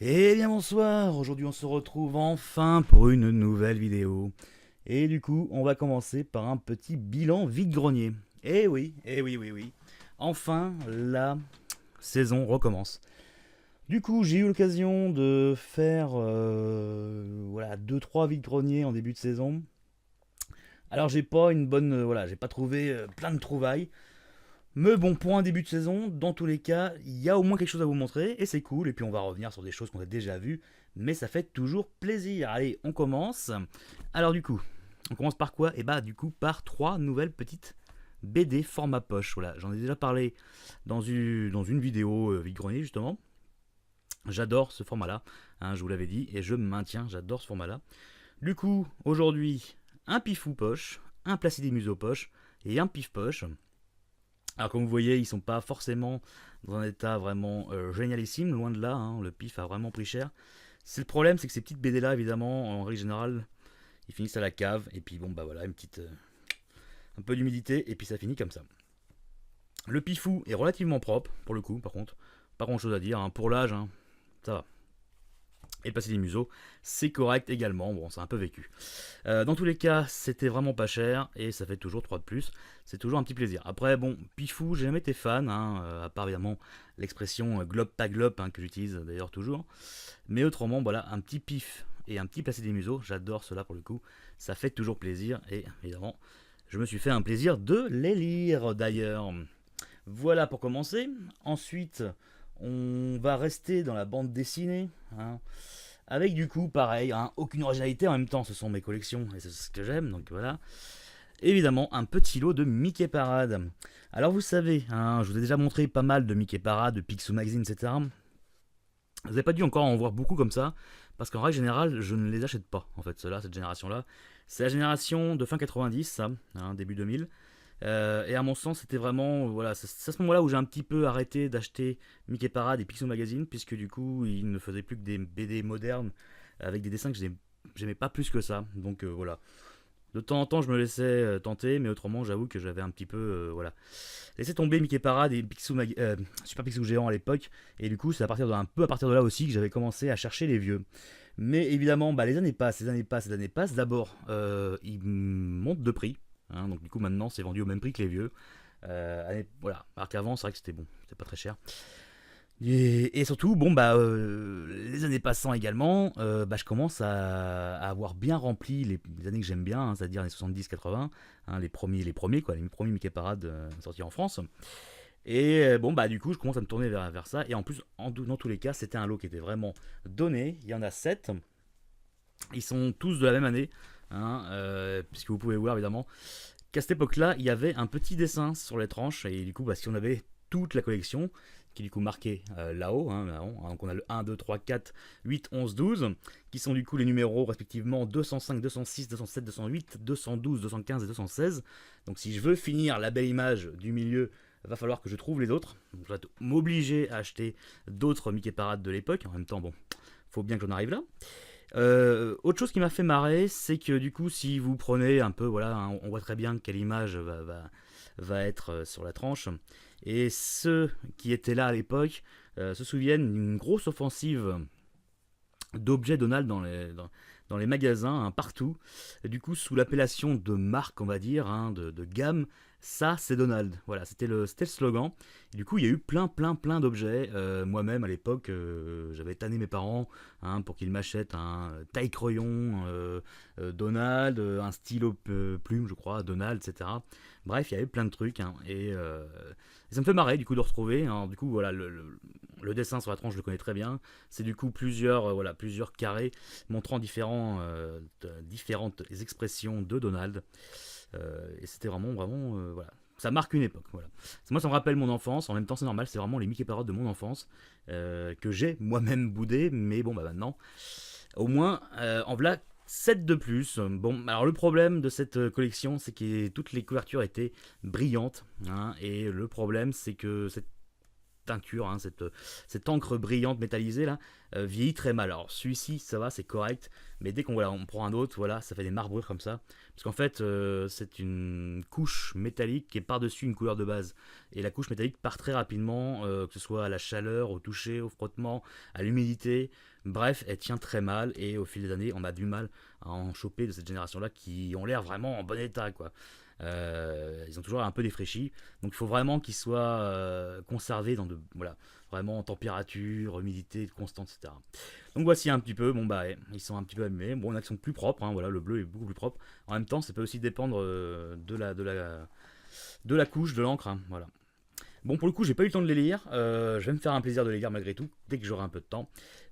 Eh bien bonsoir, aujourd'hui on se retrouve enfin pour une nouvelle vidéo. Et du coup, on va commencer par un petit bilan vide-grenier. Eh oui. Enfin, la saison recommence. Du coup, j'ai eu l'occasion de faire voilà, 2-3 vide-greniers en début de saison. Alors j'ai pas une bonne voilà, j'ai pas trouvé plein de trouvailles. Mais bon, pour un début de saison, dans tous les cas, il y a au moins quelque chose à vous montrer et c'est cool. Et puis on va revenir sur des choses qu'on a déjà vues, mais ça fait toujours plaisir. Allez, on commence. Alors du coup, on commence par quoi? Et bah du coup par trois nouvelles petites BD format poche. Voilà, j'en ai déjà parlé dans une vidéo vide-grenier justement. J'adore ce format-là, hein, je vous l'avais dit, et je maintiens, j'adore ce format-là. Du coup, aujourd'hui, un pifou poche, un Placidi Museau poche et un pif poche. Alors comme vous voyez, ils sont pas forcément dans un état vraiment génialissime, loin de là, hein, le pif a vraiment pris cher. C'est le problème, c'est que ces petites BD là, évidemment, en règle générale, ils finissent à la cave, et puis bon bah voilà, une petite, un peu d'humidité, et puis ça finit comme ça. Le pifou est relativement propre, pour le coup, par contre, pas grand chose à dire, hein, pour l'âge, hein, ça va. Et le passé des museaux, c'est correct également, bon c'est un peu vécu. Dans tous les cas, c'était vraiment pas cher et ça fait toujours 3 de plus. C'est toujours un petit plaisir. Après, bon, Pifou, j'ai jamais été fan, hein, à part évidemment l'expression globe pas globe hein, que j'utilise d'ailleurs toujours. Mais autrement, voilà, un petit pif et un petit placé des museaux, j'adore cela pour le coup. Ça fait toujours plaisir et évidemment, je me suis fait un plaisir de les lire d'ailleurs. Voilà pour commencer. Ensuite, on va rester dans la bande dessinée. Hein. Avec du coup, pareil, hein, aucune originalité en même temps, ce sont mes collections et c'est ce que j'aime, donc voilà. Évidemment, un petit lot de Mickey Parade. Alors vous savez, hein, je vous ai déjà montré pas mal de Mickey Parade, de Picsou Magazine, etc. Vous n'avez pas dû encore en voir beaucoup comme ça, parce qu'en règle générale, je ne les achète pas, en fait, ceux-là, cette génération-là. C'est la génération de fin 90, ça, hein, début 2000. Et à mon sens, c'était vraiment, voilà, c'est à ce moment-là où j'ai un petit peu arrêté d'acheter Mickey Parade et Picsou Magazine, puisque du coup, ils ne faisaient plus que des BD modernes avec des dessins que j'aimais pas plus que ça. Donc voilà. De temps en temps, je me laissais tenter, mais autrement, j'avoue que j'avais un petit peu, voilà, laissé tomber Mickey Parade et Super Picsou Géant à l'époque. Et du coup, c'est un peu à partir de là aussi que j'avais commencé à chercher les vieux. Mais évidemment, bah, les années passent. D'abord, ils montent de prix. Hein, donc du coup, maintenant, c'est vendu au même prix que les vieux. Voilà. Alors qu'avant, c'est vrai que c'était bon, c'était pas très cher. Et surtout, bon, bah, les années passant également, bah, je commence à avoir bien rempli les années que j'aime bien, hein, c'est-à-dire les 70-80, hein, les premiers, quoi, les premiers Mickey Parade sortis en France. Et bon, bah, du coup, je commence à me tourner vers ça. Et en plus, dans tous les cas, c'était un lot qui était vraiment donné. Il y en a 7. Ils sont tous de la même année, hein, puisque vous pouvez voir évidemment qu'à cette époque-là, il y avait un petit dessin sur les tranches, et du coup, bah, si on avait toute la collection, qui est du coup marquée là-haut, là-haut, hein, donc on a le 1, 2, 3, 4, 8, 11, 12, qui sont du coup les numéros respectivement 205, 206, 207, 208, 212, 215 et 216. Donc si je veux finir la belle image du milieu, il va falloir que je trouve les autres. Donc je vais m'obliger à acheter d'autres Mickey Parade de l'époque. En même temps, bon, faut bien que j'en arrive là. Autre chose qui m'a fait marrer, c'est que du coup, si vous prenez un peu, voilà, hein, on voit très bien quelle image va être sur la tranche. Et ceux qui étaient là à l'époque se souviennent d'une grosse offensive d'objets Donald dans les magasins, hein, partout. Et du coup, sous l'appellation de marque, on va dire, hein, de gamme, ça c'est Donald. Voilà, c'était le slogan. Et du coup, il y a eu plein d'objets. Moi-même, à l'époque, j'avais tanné mes parents hein, pour qu'ils m'achètent un taille-crayon Donald, un stylo plume, je crois, Donald, etc. Bref, il y avait plein de trucs. Hein, et ça me fait marrer, du coup, de retrouver. Hein, du coup, voilà, le dessin sur la tranche, je le connais très bien. C'est du coup plusieurs carrés montrant différentes expressions de Donald. Et c'était vraiment, voilà. Ça marque une époque, voilà. Moi, ça me rappelle mon enfance. En même temps, c'est normal, c'est vraiment les Mickey Parade de mon enfance que j'ai moi-même boudé. Mais bon, bah maintenant, au moins, en voilà 7 de plus. Bon, alors le problème de cette collection, c'est que toutes les couvertures étaient brillantes. Hein, et le problème, c'est que teinture, hein, cette encre brillante métallisée là, vieillit très mal. Alors celui-ci, ça va, c'est correct, mais dès qu'on voilà, on prend un autre, voilà, ça fait des marbrures comme ça. Parce qu'en fait, c'est une couche métallique qui est par-dessus une couleur de base. Et la couche métallique part très rapidement, que ce soit à la chaleur, au toucher, au frottement, à l'humidité. Bref, elle tient très mal et au fil des années, on a du mal à en choper de cette génération-là qui ont l'air vraiment en bon état, quoi. Ils ont toujours un peu défraîchi, donc il faut vraiment qu'ils soient conservés dans voilà, vraiment en température, humidité constante, etc. Donc voici un petit peu, bon bah ils sont un petit peu abîmés, bon il y en a qui sont plus propres, hein, voilà, le bleu est beaucoup plus propre. En même temps, ça peut aussi dépendre de la couche, de l'encre, hein, voilà. Bon, pour le coup, j'ai pas eu le temps de les lire. Je vais me faire un plaisir de les lire malgré tout, dès que j'aurai un peu de temps.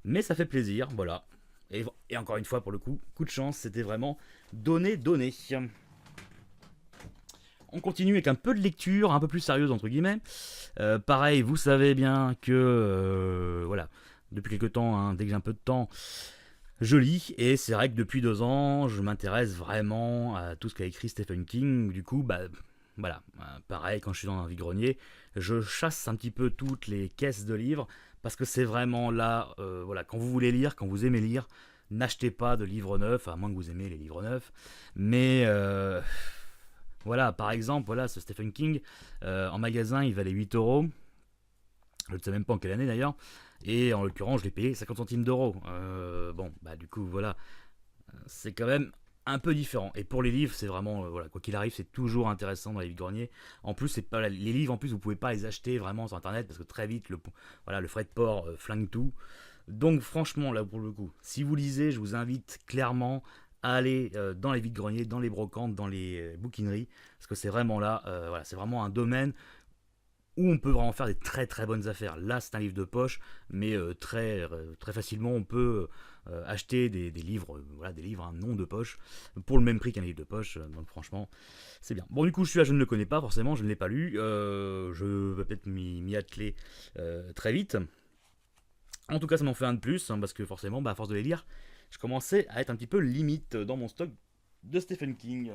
Mais ça fait plaisir, voilà. Et encore une fois, pour le coup de chance, c'était vraiment donné. On continue avec un peu de lecture, un peu plus sérieuse entre guillemets. Pareil, vous savez bien que, voilà, depuis quelques temps, hein, dès que j'ai un peu de temps, je lis. Et c'est vrai que depuis 2 ans, je m'intéresse vraiment à tout ce qu'a écrit Stephen King. Du coup, bah voilà, pareil, quand je suis dans un vide-grenier, je chasse un petit peu toutes les caisses de livres parce que c'est vraiment là, voilà, quand vous voulez lire, quand vous aimez lire, n'achetez pas de livres neufs, à moins que vous aimez les livres neufs. Mais voilà, par exemple, voilà, ce Stephen King, en magasin, il valait 8 euros. Je ne sais même pas en quelle année d'ailleurs. Et en l'occurrence, je l'ai payé 50 centimes d'euros. Bon, bah du coup, voilà, c'est quand même un peu différent. Et pour les livres, c'est vraiment, voilà, quoi qu'il arrive, c'est toujours intéressant dans les vides-greniers. En plus, c'est pas les livres, en plus, vous pouvez pas les acheter vraiment sur internet parce que très vite, voilà, le frais de port flingue tout. Donc, franchement, là pour le coup, si vous lisez, je vous invite clairement à aller dans les vides-greniers, dans les brocantes, dans les bouquineries, parce que c'est vraiment là, voilà, c'est vraiment un domaine où on peut vraiment faire des très très bonnes affaires. Là, c'est un livre de poche, mais très facilement, on peut acheter des livres, voilà, des livres, un nom de poche, pour le même prix qu'un livre de poche. Donc franchement, c'est bien. Bon, du coup, celui-là, je ne le connais pas forcément, je ne l'ai pas lu. Je vais peut-être m'y atteler très vite. En tout cas, ça m'en fait un de plus, hein, parce que forcément, bah, à force de les lire, je commençais à être un petit peu limite dans mon stock de Stephen King.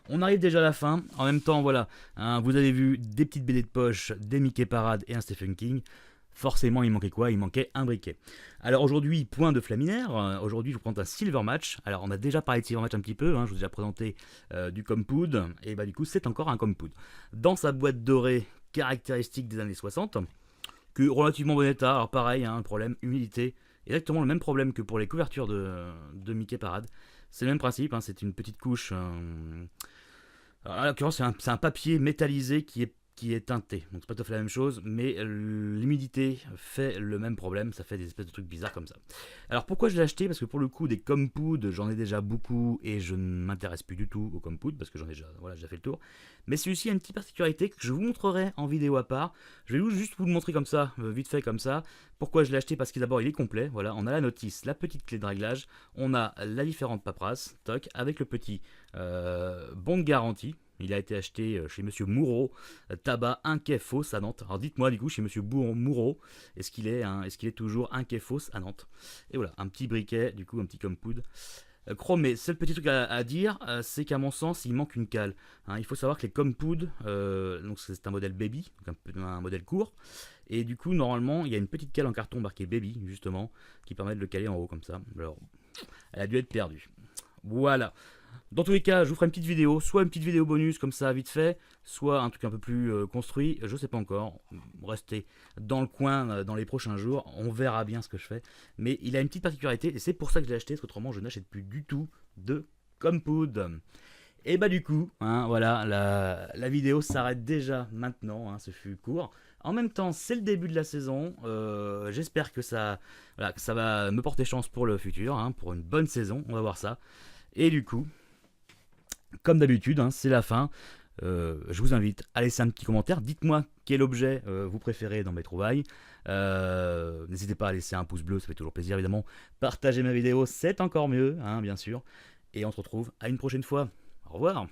On arrive déjà à la fin. En même temps, voilà, hein, vous avez vu des petites BD de poche, des Mickey Parade et un Stephen King. Forcément, il manquait quoi? Il manquait un briquet. Alors aujourd'hui, point de Flaminaire. Aujourd'hui, je vous présente un Silver Match. Alors, on a déjà parlé de Silver Match un petit peu. Hein, je vous ai déjà présenté du Compood. Et bah, du coup, c'est encore un Compood. Dans sa boîte dorée caractéristique des années 60, que relativement bon état. Alors, pareil, hein, problème humidité. Exactement le même problème que pour les couvertures de Mickey Parade. C'est le même principe, hein, c'est une petite couche. Alors, en l'occurrence, c'est un papier métallisé qui est teinté. Donc c'est pas tout à fait la même chose, mais l'humidité fait le même problème, ça fait des espèces de trucs bizarres comme ça. Alors pourquoi je l'ai acheté? Parce que pour le coup, des Compood, j'en ai déjà beaucoup et je ne m'intéresse plus du tout aux Compood parce que j'en ai déjà, voilà, déjà fait le tour. Mais celui-ci a une petite particularité que je vous montrerai en vidéo à part. Je vais juste vous le montrer comme ça, vite fait comme ça. Pourquoi je l'ai acheté? Parce que d'abord il est complet. Voilà, on a la notice, la petite clé de réglage, on a la différente paperasse, toc, avec le petit bon de garantie. Il a été acheté chez Monsieur Moureau, tabac un quai fausse à Nantes. Alors dites-moi du coup chez Monsieur Moureau, est-ce qu'il est toujours un quai fausse à Nantes? Et voilà, un petit briquet, du coup un petit Compood. Chromé, seul petit truc à dire, c'est qu'à mon sens, il manque une cale. Hein, il faut savoir que les Compood, donc c'est un modèle baby, donc un modèle court. Et du coup, normalement, il y a une petite cale en carton marquée baby, justement, qui permet de le caler en haut comme ça. Alors, elle a dû être perdue. Voilà. Dans tous les cas, je vous ferai une petite vidéo, soit une petite vidéo bonus comme ça vite fait, soit un truc un peu plus construit, je sais pas encore. Restez dans le coin dans les prochains jours, on verra bien ce que je fais. Mais il a une petite particularité et c'est pour ça que je l'ai acheté, parce qu'autrement je n'achète plus du tout de Compood. Et bah du coup, hein, voilà, la vidéo s'arrête déjà maintenant, hein, ce fut court. En même temps, c'est le début de la saison, j'espère que voilà, que ça va me porter chance pour le futur, hein, pour une bonne saison, on va voir ça. Et du coup, comme d'habitude, hein, c'est la fin. Je vous invite à laisser un petit commentaire. Dites-moi quel objet vous préférez dans mes trouvailles. N'hésitez pas à laisser un pouce bleu, ça fait toujours plaisir évidemment. Partagez ma vidéo, c'est encore mieux, hein, bien sûr. Et on se retrouve à une prochaine fois. Au revoir.